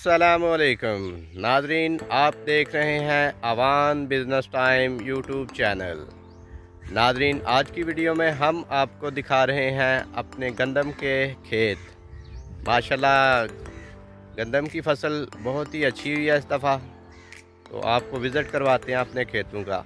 अस्सलामुअलैकुम नाजरीन, आप देख रहे हैं Awan business time YouTube channel. नाजरीन, आज की वीडियो में हम आपको दिखा रहे हैं अपने गंदम के खेत। माशाल्लाह गंदम की फसल बहुत ही अच्छी हुई है इस दफ़ा, तो आपको विज़िट करवाते हैं अपने खेतों का।